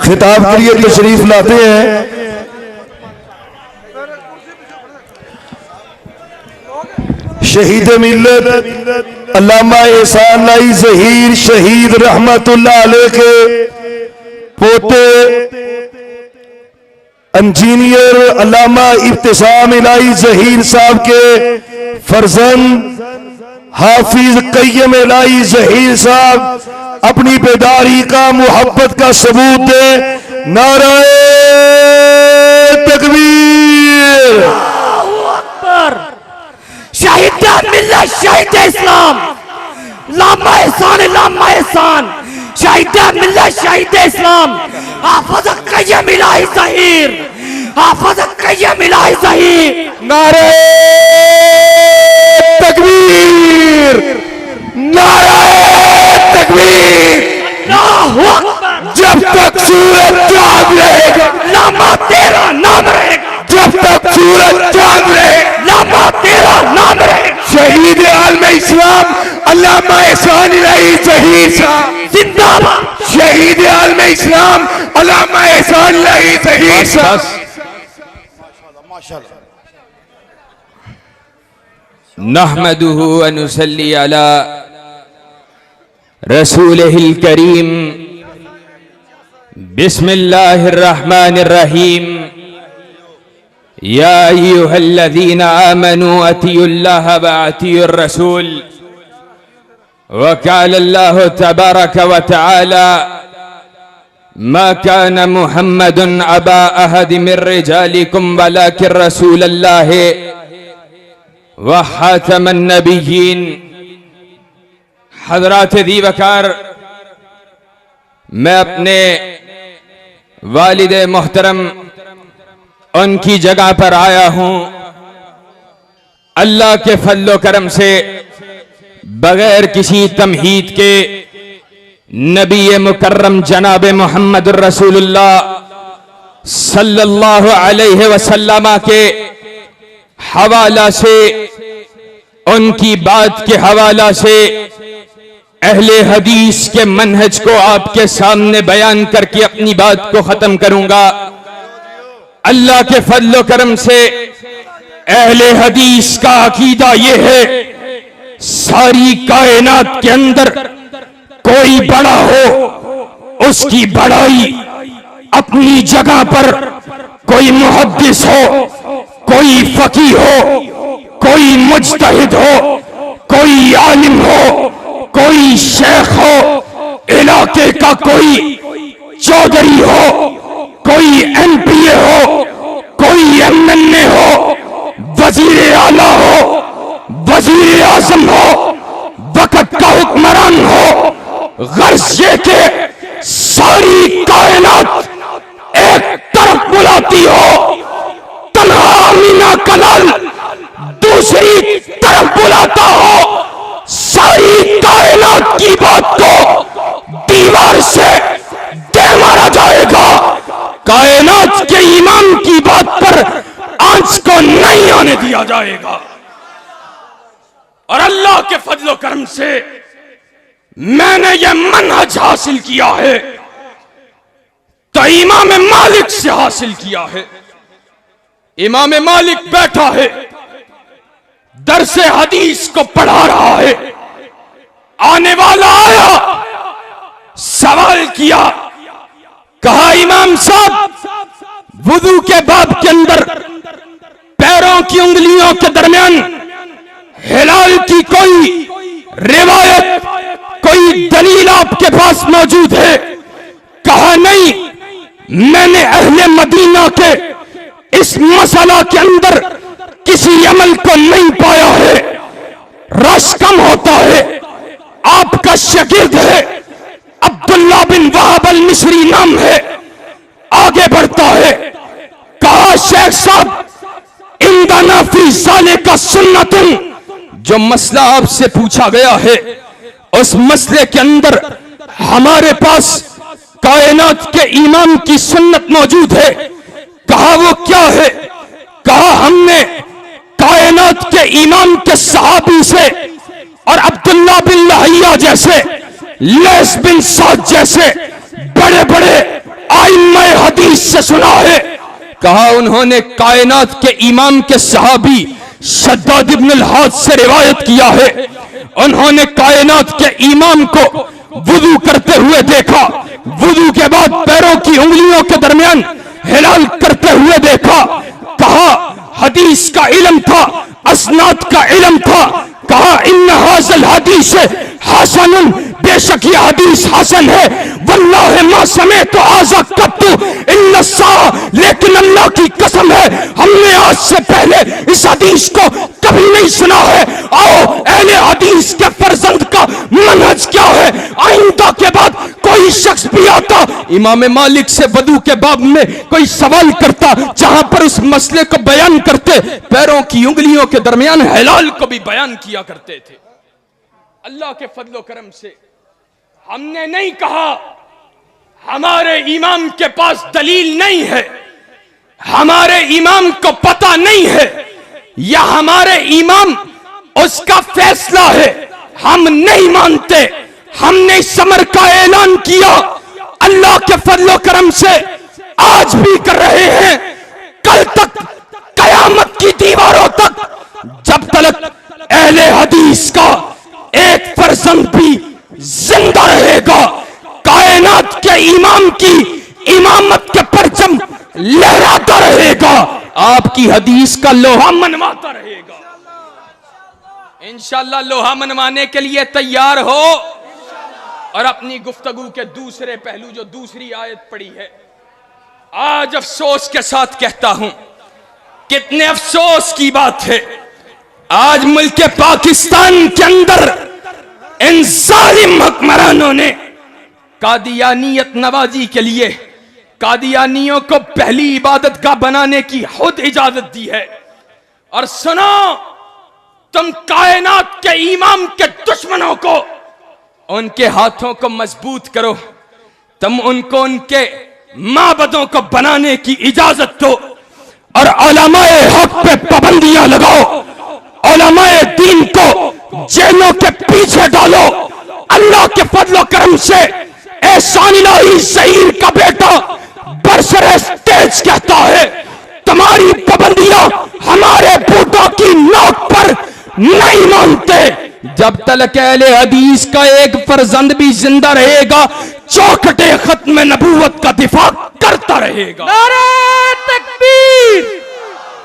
खिताब के लिए तशरीफ लाते हैं शहीद मिल्लत अल्लामा एहसान लाई ज़हीर शहीद रहमतुल्लाह अलैह के पोते इंजीनियर अल्लामा इब्तिसाम इलाही ज़हीर साहब के फर्जंद हाफिज कय्यम इलाही ज़हीर साहब अपनी बेदारी का मोहब्बत का सबूत दे। नारे तकबीर। शहीद मिल्लत शहीद इस्लाम लामा एहसान शहीद मिल्लत शहीद इस्लाम हाफिज कय्यम इलाही ज़हीर हाफिज कय्यम इलाही ज़हीर। नारे तकबीर नारे तकबीर। जब तक सूरज चांद रहेगा लामा तेरा नाम रहेगा जब तक सूरज चांद रहेगा लामा तेरा नाम रहेगा। शहीद आलम इस्लाम अल्लामा एहसान इलाही ज़हीर साहब जिंदाबाद। शहीद आलम इस्लाम अल्लामा एहसान इलाही ज़हीर साहब। नहमदुहु व नुसल्ली अला रसूलिहिल करीम। बिस्मिल्लाहिर रहमानिर रहीम। या अय्युहल्लज़ीना आमनू अतियुल्लाह व अतियुर रसूल व क़ाल अल्लाहु तबारक व तआला मा कान मुहम्मदुन अबा अहद मिर रिजालिकुम वलाकिन रसूलल्लाह व खातमन नबिय्यीन। हज़रात दी वकार, मैं अपने वालिद मोहतरम उनकी जगह पर आया हूं। अल्लाह के फजलो करम से बगैर किसी तमहीद के नबी मुकर्रम जनाब मोहम्मद रसूलुल्लाह सल्लल्लाहु अलैहि वसल्लम के हवाला से, उनकी बात के हवाला से अहले हदीस के मनहज को आपके सामने बयान करके अपनी बात को खत्म करूंगा। अल्लाह के फजलो करम से अहले हदीस का अकीदा यह है, सारी कायनात के अंदर कोई बड़ा हो उसकी बड़ाई अपनी जगह पर, कोई मुहद्दिस हो, कोई फकीह हो, कोई मुज्तहिद हो, कोई आलिम हो, कोई शेख हो, इलाके का कोई चौधरी हो, कोई एमपीए हो, कोई एमएनए हो, वजीर आला हो, वजीर आजम हो, वक्त का हुक्मरान हो, गर्ज ये के सारी कायनात एक तरफ बुलाती हो, तन्हा अमीना कलाल दूसरी तरफ बुलाता हो, सारी कायनात की बात को दीवार से दे मारा जाएगा, कायनात के इमाम की बात पर आंच को नहीं आने दिया जाएगा। और अल्लाह के फजलो करम से मैंने यह मनहज हासिल किया है तो इमाम मालिक से हासिल किया है। इमाम मालिक बैठा है, दरसे हदीस को पढ़ा रहा है, आने वाला आया, सवाल किया, कहा इमाम साहब वुदू के बाब के अंदर पैरों की उंगलियों के दरमियान हिलाल की कोई रिवायत, कोई दलील आपके पास मौजूद है? कहा नहीं, मैंने अहले मदीना के इस मसला के अंदर किसी अमल को नहीं पाया है, रश कम होता है। आपका शागिर्द है, अब्दुल्ला बिन वहाब अल मिस्री नाम है, आगे बढ़ता है। कहा शेख साहब इंदाना फी ज़ालिका सुन्नतुन, जो मसला आपसे पूछा गया है उस मसले के अंदर हमारे पास कायनात के इमाम की सुन्नत मौजूद है। कहा वो क्या है? कहा हमने कायनात के इमाम के सहाबी से और अब्दुल्ला बिन लहिया जैसे, लैस बिन साद जैसे बड़े बड़े हदीस से सुना है। कहा उन्होंने कायनात के इमाम के सहाबी शद्दाद इब्न अल-हाद से रिवायत किया है, उन्होंने कायनात के इमाम को वुदू करते हुए देखा, वुदू के बाद पैरों की उंगलियों के दरमियान हिलाल करते हुए देखा। कहा हदीस का इल्म था, असनाद का इल्म था। कहा इन्ना हाज़ल हदीस हसनुन, बेशक यह हदीस हसन है। वल्लाहि मा समेतु हाज़ा कत्तु इल्ला सा, लेकिन अल्लाह की कसम है हमने आज से पहले इस हदीस को कभी नहीं सुना है। आओ अहले हदीस के फर्जंद का मनहज क्या है, आइंदा के बाद कोई शख्स भी आता इमाम मालिक से वदू के बाब में कोई सवाल करता, जहां पर उस मसले को बयान करते पैरों की उंगलियों के दरमियान हिलाल को भी बयान किया करते थे। अल्लाह के फजलो करम से हमने नहीं कहा हमारे इमाम के पास दलील नहीं है, हमारे इमाम को पता नहीं है, या हमारे इमाम उसका फैसला है, हम नहीं मानते। हमने इस समर का ऐलान किया, अल्लाह के फजलो करम से आज भी कर रहे हैं, कल तक कयामत की दीवारों तक, जब तक अहले हदीस का एक फर्जंद भी जिंदा रहेगा, कायनात के इमाम की इमामत के परचम लहराता रहेगा, आपकी हदीस का लोहा मनवाता रहेगा। इंशाअल्लाह लोहा मनवाने के लिए तैयार हो। और अपनी गुफ्तगू के दूसरे पहलू, जो दूसरी आयत पड़ी है, आज अफसोस के साथ कहता हूं, कितने अफसोस की बात है, आज मुल्क पाकिस्तान के अंदर इन जालिम हुक्मरानों ने कादियानियत नवाजी के लिए कादियानियों को पहली इबादत गाह बनाने की खुद इजाजत दी है। और सुनो, तुम कायनात के इमाम के दुश्मनों को उनके हाथों को मजबूत करो, तुम उनको उनके माबदों को बनाने की इजाजत दो, और उलमाए हक पे पाबंदियां लगाओ, उलमाए दीन को जेलों के पीछे डालो। अल्लाह के फजलो करम से एहसान इलाही ज़हीर का बेटा बरसरे स्टेज कहता है, तुम्हारी पाबंदियां हमारे बूटों की नाक पर नहीं मानते। जब तक अहले हदीस का एक फर्जंद भी जिंदा रहेगा, चौखटे खत्म नबूवत का दिफा करता रहेगा। नारे तकबीर,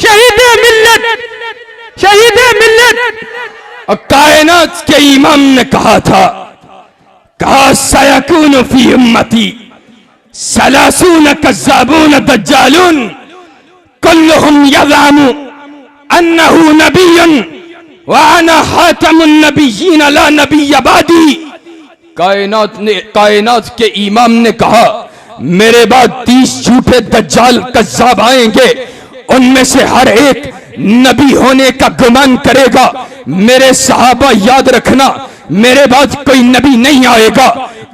शहीद मिल्लत, शहीद मिल्लत। और कायनात के इमाम ने कहा था, कहा सयकून फी उम्मती सलासून कज़्ज़ाबून दज्जालून कुल्लुहुम यज़अमु अन्नहु नबिय्युन व अना खातमुन नबिय्यीन ला नबिय्य बादी। कायनात के इमाम ने कहा, मेरे बाद 30 झूठे दज्जाल कज़्ज़ाब आएंगे, उनमें से हर एक नबी होने का गुमान करेगा। मेरे सहाबा याद रखना, मेरे बाद कोई नबी नहीं आएगा।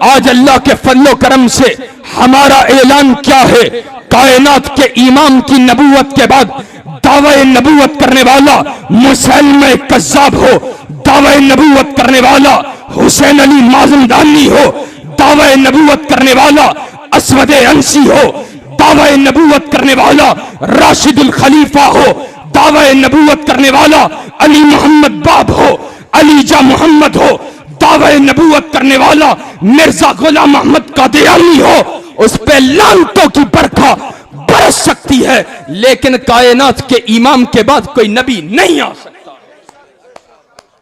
आज अल्लाह के फजलो करम से हमारा ऐलान क्या है, कायनात के इमाम की नबूवत के बाद दावे नबूवत करने वाला मुसलमा कज़्ज़ाब हो, दावे नबूवत करने वाला हुसैन अली माज़मदानी हो, दावे नबूवत करने वाला असवद अंसी हो, दावे नबूवत करने वाला राशिदुल खलीफा हो, दावे नबूवत करने वाला अली मोहम्मद बाब हो, अलीजा मोहम्मद हो, दावे नबूवत करने वाला मिर्जा गुलाम अहमद कादियानी हो, उस पे लानतों की बरखा बरस सकती है, लेकिन कायनात के इमाम के बाद कोई नबी नहीं आ सकता।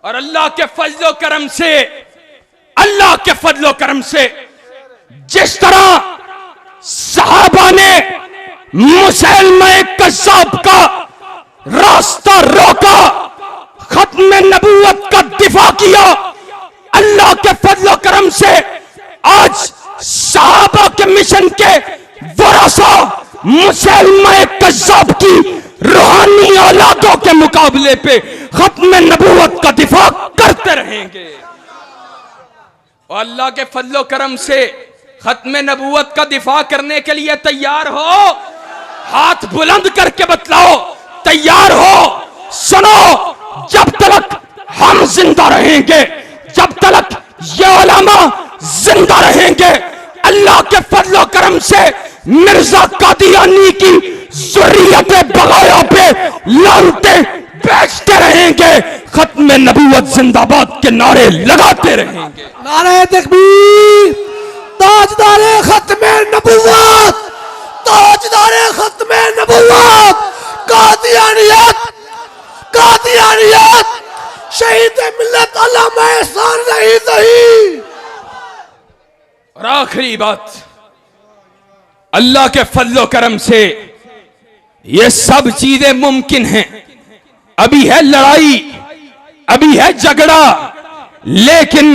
और अल्लाह के फजलो करम से, अल्लाह के फजलो करम से जिस तरह सहाबा ने मुसलमा कज़्ज़ाब का रास्ता रोका, खत्म नबूवत का दिफा किया, अल्लाह के फजलो करम से आज सहाबा के मिशन के वरासा मुसलमा कज़्ज़ाब की रूहानी औलादों के मुकाबले पे खत्म नबूवत का दिफा करते रहेंगे। और अल्लाह के फजलो करम से खत्म नबूवत का दिफा करने के लिए तैयार हो, हाथ बुलंद करके बतलाओ, तैयार हो। सुनो, जब तक हम जिंदा रहेंगे, जब तक ये उलमा जिंदा रहेंगे, अल्लाह के फजलो करम से मिर्जा कादियानी की ज़ुर्रियत बगाया पे लानते बेचते रहेंगे, खत्म नबूवत जिंदाबाद के नारे लगाते रहेंगे। नारे तकबीर, ताजदारे खत्मे नबूवत, ताजदारे खत्मे नबूवत, कादियानियत, कादियानियत, शहीद मिल्लत अल्लामा एहसान रही सही। और आखिरी बात, अल्लाह के फजलो करम से ये सब चीजें मुमकिन हैं। अभी है लड़ाई, अभी है झगड़ा, लेकिन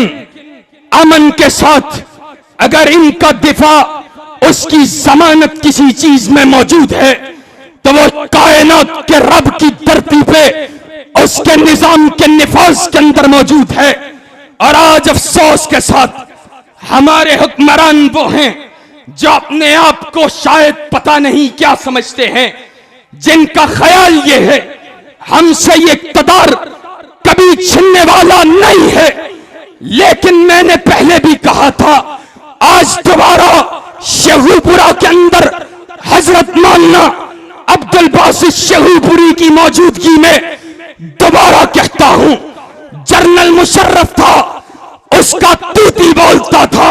अमन के साथ अगर इनका दिफा, उसकी जमानत किसी चीज में मौजूद है तो वो कायनात के रब की धरती पे उसके निजाम के निफाज के अंदर मौजूद है। और आज अफसोस के साथ हमारे हुक्मरान वो हैं जो अपने आप को शायद पता नहीं क्या समझते हैं, जिनका ख्याल ये है हमसे ये इक़्तिदार कभी छिनने वाला नहीं है। लेकिन मैंने पहले भी कहा था, आज दोबारा शेखुपुरा के अंदर हजरत मौलाना अब्दुल बासित शेखुपुरी की मौजूदगी में दोबारा कहता हूं, जनरल मुशर्रफ था, उसका तूती बोलता था,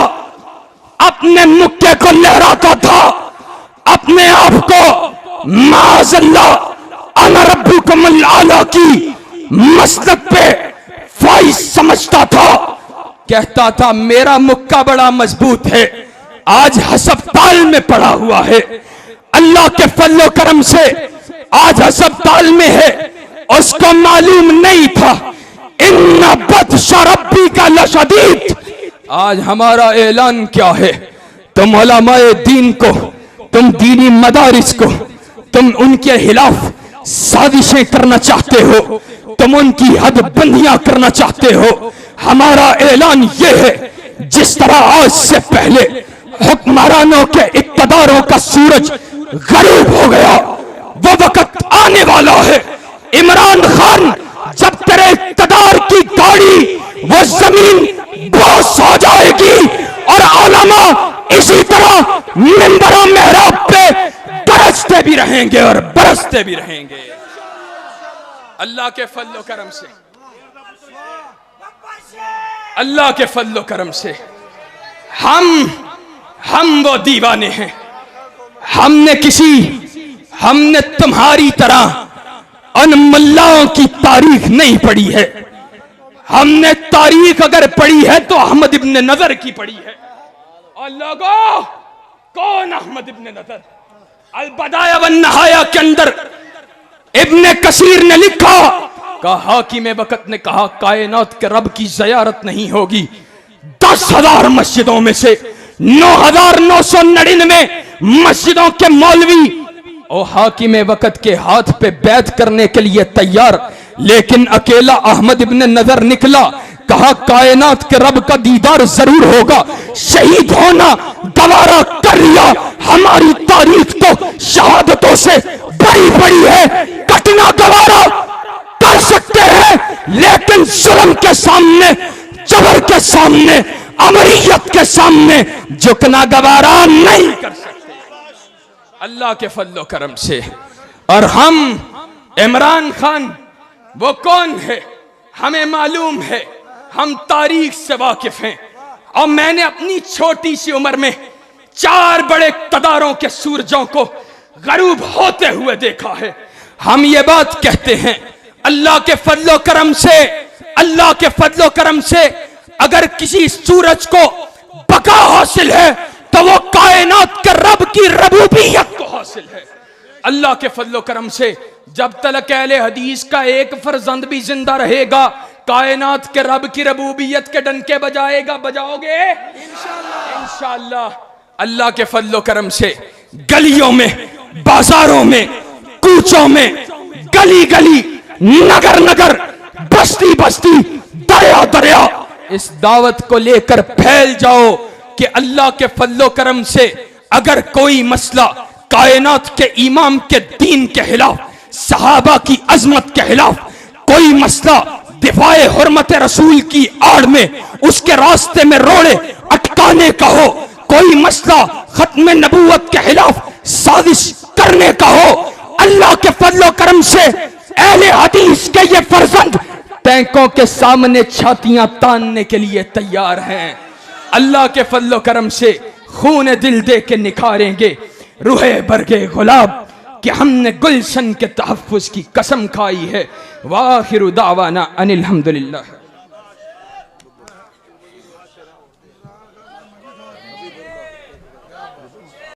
अपने मुक्के को लहराता था, अपने आप को माज़अल्लाह अना रब्बुकुमुल आला की मसलक पे फाइज समझता था। कहता था मेरा मुक्का बड़ा मजबूत है, आज हस्पताल में पड़ा हुआ है। अल्लाह के फजलो करम से आज हस्पताल में है, उसको मालूम नहीं था। इन्ना बत्शा रब्बी का लशदीद। आज हमारा ऐलान क्या है, तुम उलमाए दीन को, तुम दीनी मदारिस को, तुम उनके खिलाफ साजिशें करना चाहते हो, तुम उनकी हदबंदियां करना चाहते हो। हमारा ऐलान ये है, जिस तरह आज से पहले हुक्मरानों के इक़्तिदारों का सूरज गरूब हो गया, वो वक्त आने वाला है। इमरान खान, जब तेरे इक़्तिदार की गाड़ी वो जमीन बोस हो जाएगी और उलमा इसी तरह मिंबरों मेहराब पे बरसते भी रहेंगे और बरसते भी रहेंगे। अल्लाह के फजलो करम से, अल्लाह के फजलो करम से हम वो दीवाने हैं। हमने तुम्हारी तरह उन मुल्लाओं की तारीख नहीं पढ़ी है। हमने तारीख अगर पढ़ी है तो अहमद इब्न नजर की पढ़ी है। और लोगों, कौन अहमद इब्न नजर? अल बदाया वन नहाया के अंदर इब्न कसीर ने लिखा, कहा हाकिम वक्त ने कहा कायनात के रब की ज़ियारत नहीं होगी। 10,000 मस्जिदों में से 9,999 मस्जिदों के मौलवी और हाकिम वक्त के हाथ पे बैत करने के लिए तैयार, लेकिन अकेला अहमद इब्न नजर निकला। कहा कायनात के रब का दीदार जरूर होगा, शहीद होना गवारा कर लिया। हमारी तारीख तो शहादतों से बड़ी बड़ी है, कटना गवारा कर सकते हैं, लेकिन जुल्म के सामने, जबर के सामने, अमरियत के सामने झुकना गवारा नहीं कर सकते। अल्लाह के फजलो करम से। और हम, इमरान खान वो कौन है हमें मालूम है, हम तारीख से वाकिफ हैं। और मैंने अपनी छोटी सी उम्र में 4 बड़े इक़्तिदारों के सूरजों को गरूब होते हुए देखा है। हम ये बात कहते हैं, अल्लाह के फजलो करम से, अल्लाह के फजलो करम से अगर किसी सूरज को बका हासिल है तो वो कायनात के रब की रबूबियत को हासिल है। अल्लाह के फजलो करम से जब तक अहले हदीस का एक फर्जंद भी जिंदा रहेगा, कायनात के रब की रबूबियत के डंके बजाएगा। बजाओगे इंशाअल्लाह। अल्लाह के फजलो करम से गलियों में, बाजारों में, कूचों में, गली गली, नगर नगर, बस्ती बस्ती, दरिया दरिया इस दावत को लेकर फैल जाओ कि अल्लाह के फजलो करम से अगर कोई मसला कायनात के इमाम के दीन के खिलाफ, सहाबा की अजमत के खिलाफ, कोई मसला दिफाए हुर्मत रसूल की आड़ में उसके रास्ते में रोड़े अटकाने का हो, कोई मसला खत्म नबूवत के खिलाफ साजिश करने का हो, अल्लाह के फजलो करम से अहले हदीस के ये फर्जंद टैंकों के सामने छातियां तानने के लिए तैयार हैं। अल्लाह के फजलो करम से खून दिल दे के निखारेंगे रूहे बरगे गुलाब कि हमने गुलशन के तहफ्फुज की कसम खाई है। वाखिरु दावाना अनिल हम्दुलिल्लाह।